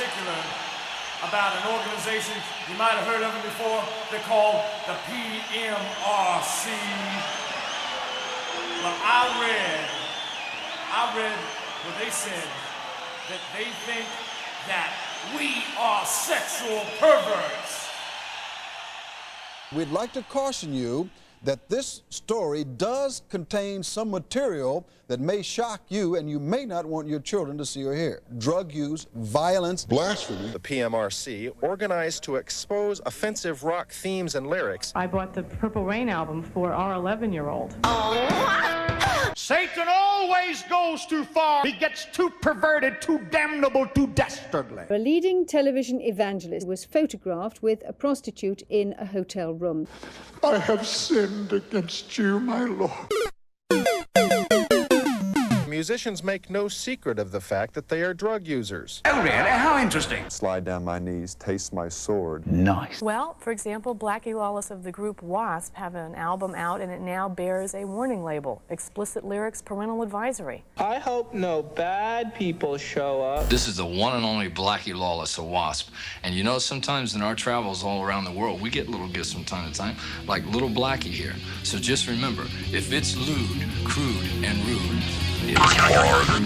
particular about an organization, you might have heard of it before, they're called the PMRC. Well, I read where they said that they think that we are sexual perverts. We'd like to caution you that this story does contain some material that may shock you and you may not want your children to see or hear. Drug use, violence, blasphemy. The PMRC organized to expose offensive rock themes and lyrics. I bought the Purple Rain album for our 11-year-old. Satan always goes too far. He gets too perverted, too damnable, too dastardly. A leading television evangelist was photographed with a prostitute in a hotel room. I have sinned against you, my Lord. Musicians make no secret of the fact that they are drug users. Oh, really? How interesting. Slide down my knees, taste my sword. Nice. Well, for example, Blackie Lawless of the group W.A.S.P. have an album out, and it now bears a warning label: explicit lyrics, parental advisory. I hope no bad people show up. This is the one and only Blackie Lawless of W.A.S.P. And you know, sometimes in our travels all around the world, we get little gifts from time to time, like little Blackie here. So just remember, if it's lewd, crude, and rude, it's hard.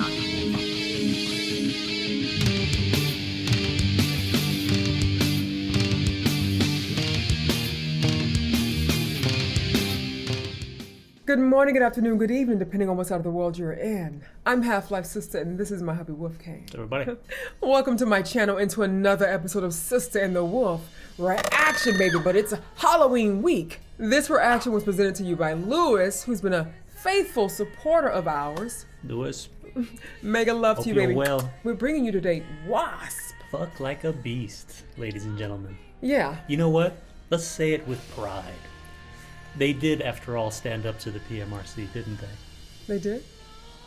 Good morning, good afternoon, good evening, depending on what side of the world you're in. I'm HalfLifeSistah, and this is my hubby Wolfgang. Everybody. Welcome to my channel and to another episode of Sister and the Wolf Reaction, baby, but it's a Halloween week. This reaction was presented to you by Lewis, who's been a faithful supporter of ours. Lewis. Mega love Hope to you, you're baby. well. We're bringing you today W.A.S.P. Fuck like a beast, ladies and gentlemen. Yeah. You know what? Let's say it with pride. They did, after all, stand up to the PMRC, didn't they? They did?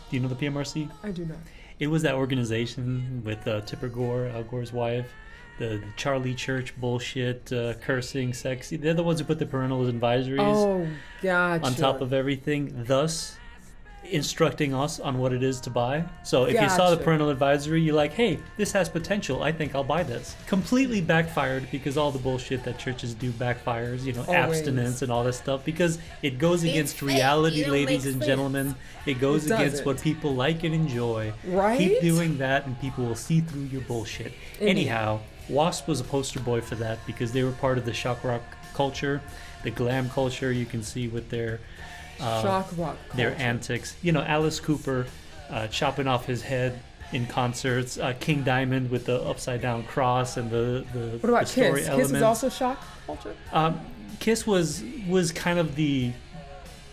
Do you know the PMRC? I do not. It was that organization with Tipper Gore, Al Gore's wife, the Charlie Church bullshit, cursing, sexy. They're the ones who put the parental advisories on top of everything, thus instructing us on what it is to buy. So if you saw the parental advisory, you're like, hey, this has potential, I think I'll buy this. Completely backfired, because all the bullshit that churches do backfires, you know, abstinence and all that stuff, because it goes against reality, ladies and gentlemen. It goes against what people like and enjoy. Right? Keep doing that and people will see through your bullshit. Anyhow, W.A.S.P. was a poster boy for that, because they were part of the shock rock culture, the glam culture. You can see with their shock rock culture. Their antics. You know, Alice Cooper chopping off his head in concerts, King Diamond with the upside down cross and the what about story Kiss? elements. Kiss is also shock culture? Kiss was kind of the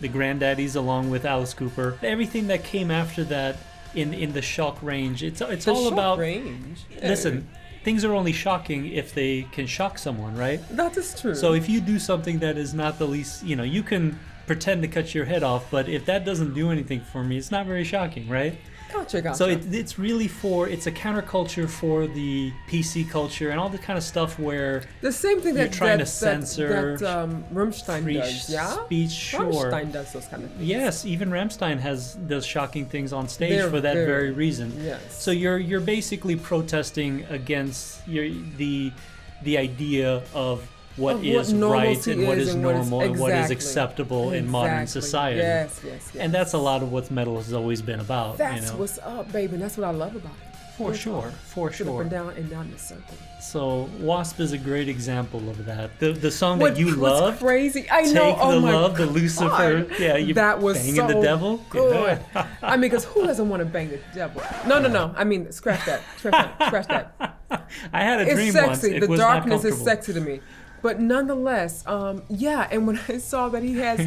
granddaddies, along with Alice Cooper. Everything that came after that in the shock range, it's all about range. Listen, things are only shocking if they can shock someone, right? That is true. So if you do something that is not the least, you know, you can pretend to cut your head off, but if that doesn't do anything for me, it's not very shocking, right? Gotcha. So it's really it's a counterculture for the PC culture and all the kind of stuff where the same thing you're that trying to censor Rammstein free does, yeah? speech. Sure. Rammstein does those kind of things. Yes, even Rammstein does shocking things on stage for that very reason. Yes. So you're basically protesting against the idea of what is right and what is normal and what is acceptable in modern society. Yes. And that's a lot of what metal has always been about. That's what's up, baby. And that's what I love about it. For sure. Up and down the circle. So W.A.S.P. is a great example of that. The song that you love, crazy. I know. Take the Love, the Lucifer. Yeah, you that was banging so the devil. Good. I mean, because who doesn't want to bang the devil? No. I mean, scratch that. Scratch that. I had a dream sexy. once. It the was darkness not is sexy to me. But nonetheless, and when I saw that he has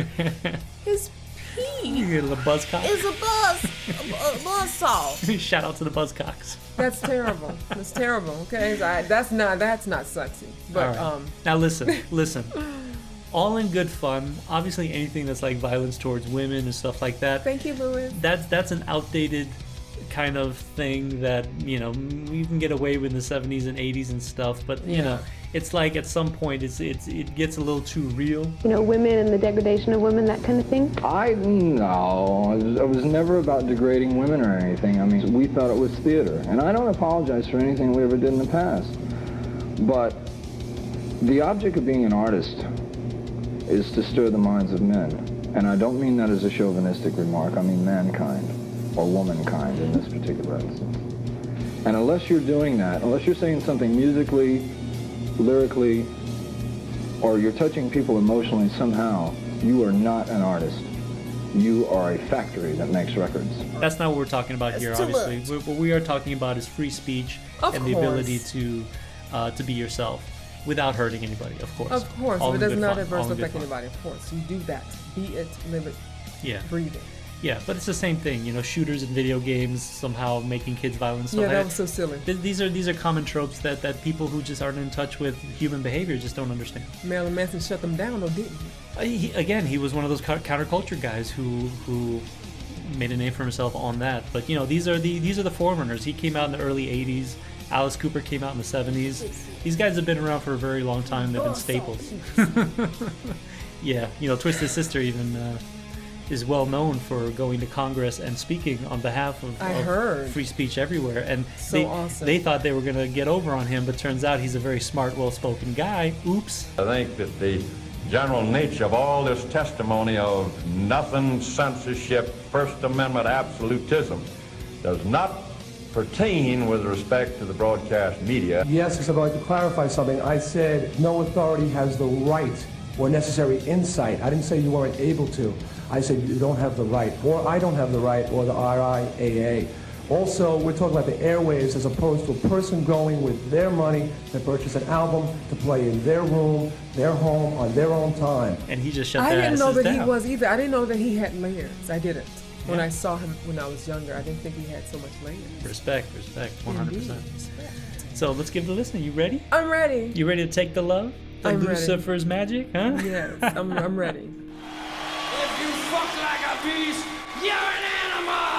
his pee, you get a little buzzcock. It's a buzz saw. Shout out to the buzzcocks. That's terrible. That's terrible. Okay, that's not sexy. But right. Now listen. All in good fun. Obviously, anything that's like violence towards women and stuff like that. Thank you, Louis. That's an outdated kind of thing that, you know, you can get away with in the 70s and 80s and stuff, but you know, it's like at some point it gets a little too real. You know, women and the degradation of women, that kind of thing? No, it was never about degrading women or anything. I mean, we thought it was theater, and I don't apologize for anything we ever did in the past. But the object of being an artist is to stir the minds of men. And I don't mean that as a chauvinistic remark, I mean mankind, or womankind in this particular instance. And unless you're doing that, unless you're saying something musically, lyrically, or you're touching people emotionally somehow, you are not an artist. You are a factory that makes records. That's not what we're talking about here, obviously. What we are talking about is free speech and the ability to be yourself without hurting anybody, of course. Of course, all it does not fun, adversely affect anybody, of course. You do that. Be it, live it, breathe it. Yeah, but it's the same thing, you know, shooters in video games somehow making kids violent. Yeah, that was so silly. These are common tropes that people who just aren't in touch with human behavior just don't understand. Marilyn Manson shut them down, though, didn't he? He was one of those counterculture guys who made a name for himself on that. But you know, these are the forerunners. He came out in the early '80s. Alice Cooper came out in the '70s. These guys have been around for a very long time. They've been staples. Yeah, you know, Twisted Sister even is well known for going to Congress and speaking on behalf of free speech everywhere. And they thought they were going to get over on him, but turns out he's a very smart, well-spoken guy. Oops. I think that the general nature of all this testimony of nothing censorship, First Amendment absolutism does not pertain with respect to the broadcast media. Yes, because I'd like to clarify something. I said no authority has the right or necessary insight. I didn't say you weren't able to. I said you don't have the right, or I don't have the right, or the RIAA. Also, we're talking about the airwaves as opposed to a person going with their money to purchase an album to play in their room, their home, on their own time. And he just shut I their didn't know asses that down. he was either. I didn't know that he had layers. I didn't. When I saw him when I was younger, I didn't think he had so much layers. Respect, 100%. So let's give it a listen. You ready? I'm ready. You ready to take the love? The I'm ready. Lucifer's magic, huh? Yes, I'm ready. If you fuck like a beast, you're an animal!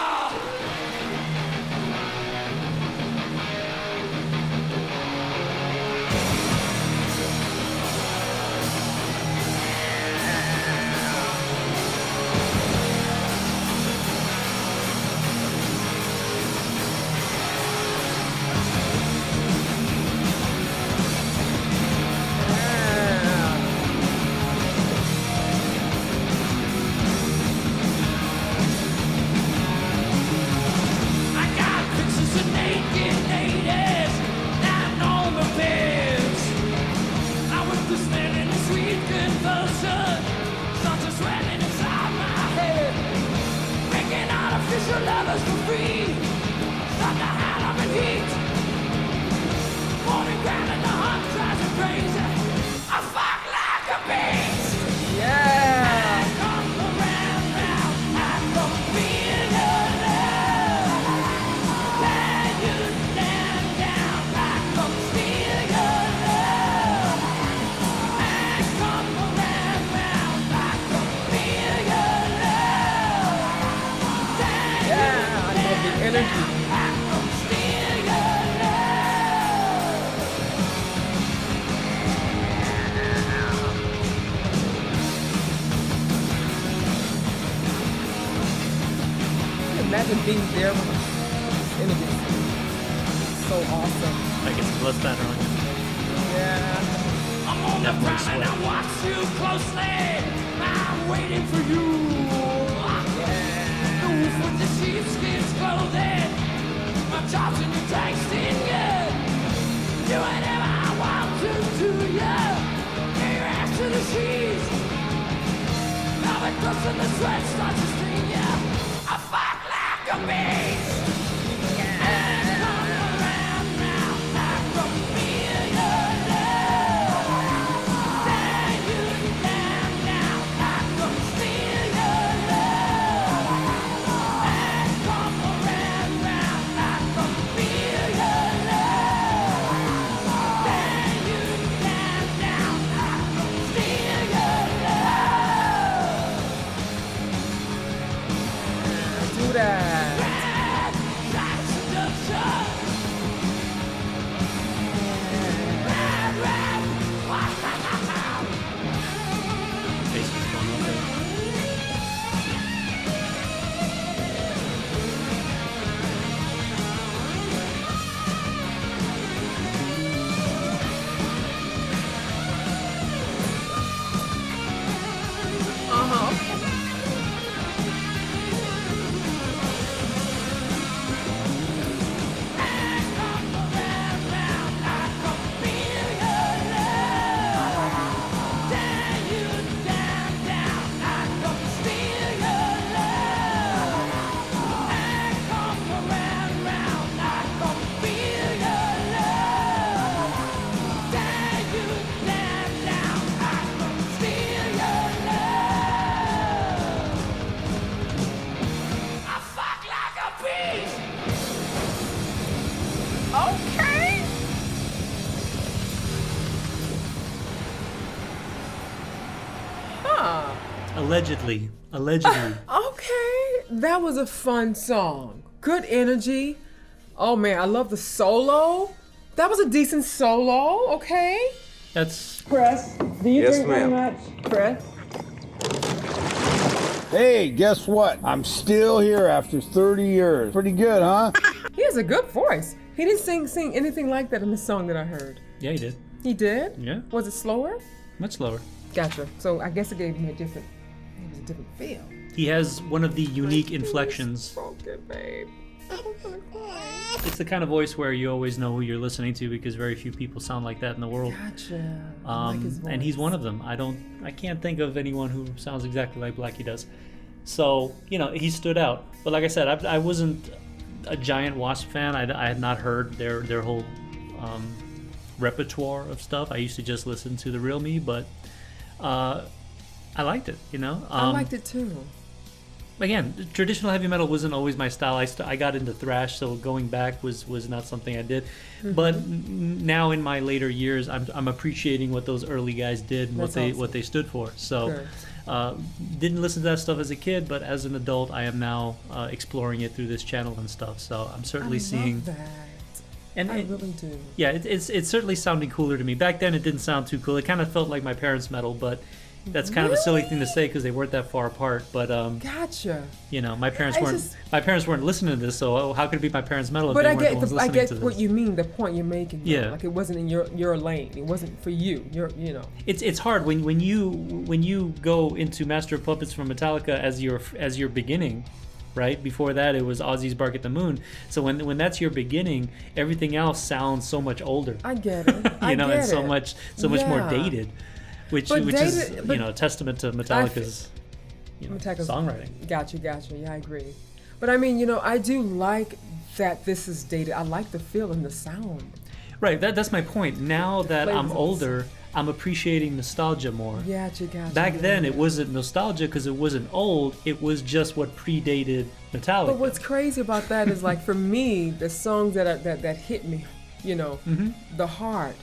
Imagine being there with this interview. So awesome. I guess it was better on you. Yeah. I'm on the ground and I watch you closely. I'm waiting for you. The wolf with the sheepskin's clothing. My chops and your tank stinging. Do whatever I want to you. Get your ass to the sheets. Now the dust and the sweat starts to sting you. I fuck like a beast. Okay. Huh. Allegedly. Okay. That was a fun song. Good energy. Oh man, I love the solo. That was a decent solo, okay? That's... Chris, do you drink very much? Chris? Hey, guess what? I'm still here after 30 years. Pretty good, huh? He has a good voice. He didn't sing anything like that in the song that I heard. Yeah, he did. He did? Yeah. Was it slower? Much slower. Gotcha. So I guess it gave him a different feel. He has one of the unique inflections. Broken, babe. I'm gonna cry. It's the kind of voice where you always know who you're listening to because very few people sound like that in the world. Gotcha. I like his voice. And he's one of them. I can't think of anyone who sounds exactly like Blackie does. So, he stood out. But like I said, I wasn't a giant W.A.S.P fan. I had not heard their whole repertoire of stuff. I used to just listen to the real me, but I liked it, I liked it too. Again, traditional heavy metal wasn't always my style. I got into thrash, so going back was not something I did. Mm-hmm. But now in my later years, I'm appreciating what those early guys did and what they stood for. So, didn't listen to that stuff as a kid, but as an adult, I am now exploring it through this channel and stuff. So I'm certainly seeing that. And I really do. Yeah, it's certainly sounding cooler to me. Back then, it didn't sound too cool. It kind of felt like my parents' metal, but. That's kind of a silly thing to say because they weren't that far apart, but gotcha. My parents weren't listening to this, so how could it be my parents' metal? But if they weren't the ones listening I get to this? what you mean. The point you're making. Though. Yeah, like it wasn't in your lane. It wasn't for you. It's hard when you go into Master of Puppets from Metallica as your beginning. Right before that, it was Ozzy's Bark at the Moon. So when that's your beginning, everything else sounds so much older. I get it. And so much more dated. Which is a testament to Metallica's songwriting. Gotcha. Yeah, I agree. But I mean, I do like that this is dated. I like the feel and the sound. Right. That's my point. Now that I'm older, I'm appreciating nostalgia more. Gotcha. Back then, it wasn't nostalgia because it wasn't old. It was just what predated Metallica. But what's crazy about that is, like, for me, the songs that hit me, the heart,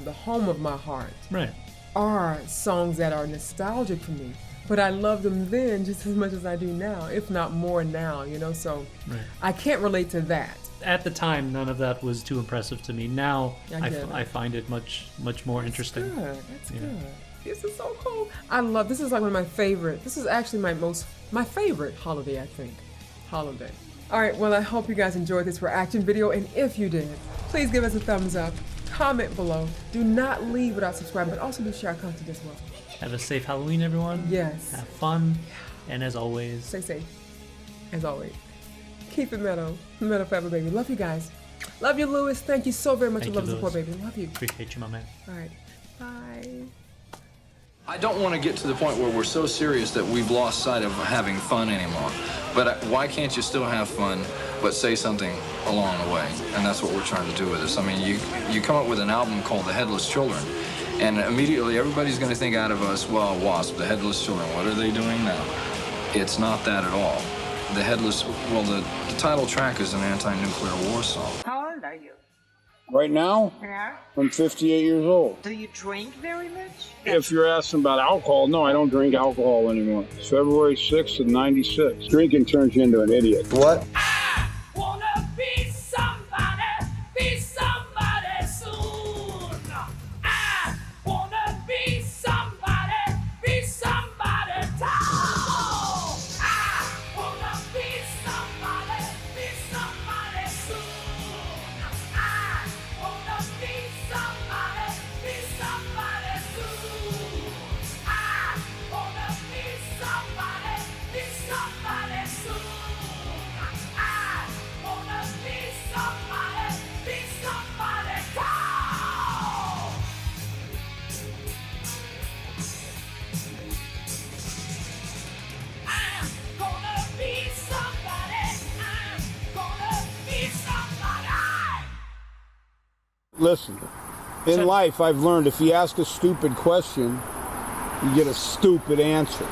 the home of my heart. Right. Are songs that are nostalgic for me, but I love them then just as much as I do now, if not more now, so right. I can't relate to that. At the time, none of that was too impressive to me. Now, I find it much more interesting. That's good. This is so cool. This is like one of my favorite. This is actually my favorite holiday, I think. Holiday. All right, well, I hope you guys enjoyed this reaction video, and if you did, please give us a thumbs up. Comment below. Do not leave without subscribing, but also do share our content as well. Have a safe Halloween, everyone. Yes. Have fun. And as always, stay safe. As always. Keep it metal. Metal forever, baby. Love you guys. Love you, Lewis. Thank you so very much for love and support, baby. Love you. Appreciate you, my man. All right. Bye. I don't want to get to the point where we're so serious that we've lost sight of having fun anymore. But why can't you still have fun, but say something along the way? And that's what we're trying to do with this. I mean, you come up with an album called The Headless Children, and immediately everybody's going to think out of us, well, W.A.S.P, The Headless Children, what are they doing now? It's not that at all. The title track is an anti-nuclear war song. How old are you? Right now? Yeah. I'm 58 years old. Do you drink very much? If you're asking about alcohol, no, I don't drink alcohol anymore. It's February 6th of 96. Drinking turns you into an idiot. What? I wanna be somebody soon. I wanna be somebody tall. I wanna be somebody soon. I wanna be somebody soon. I wanna be somebody soon. I wanna be somebody tall. I'm gonna be somebody. I'm gonna be somebody. Listen, in life I've learned if you ask a stupid question, you get a stupid answer.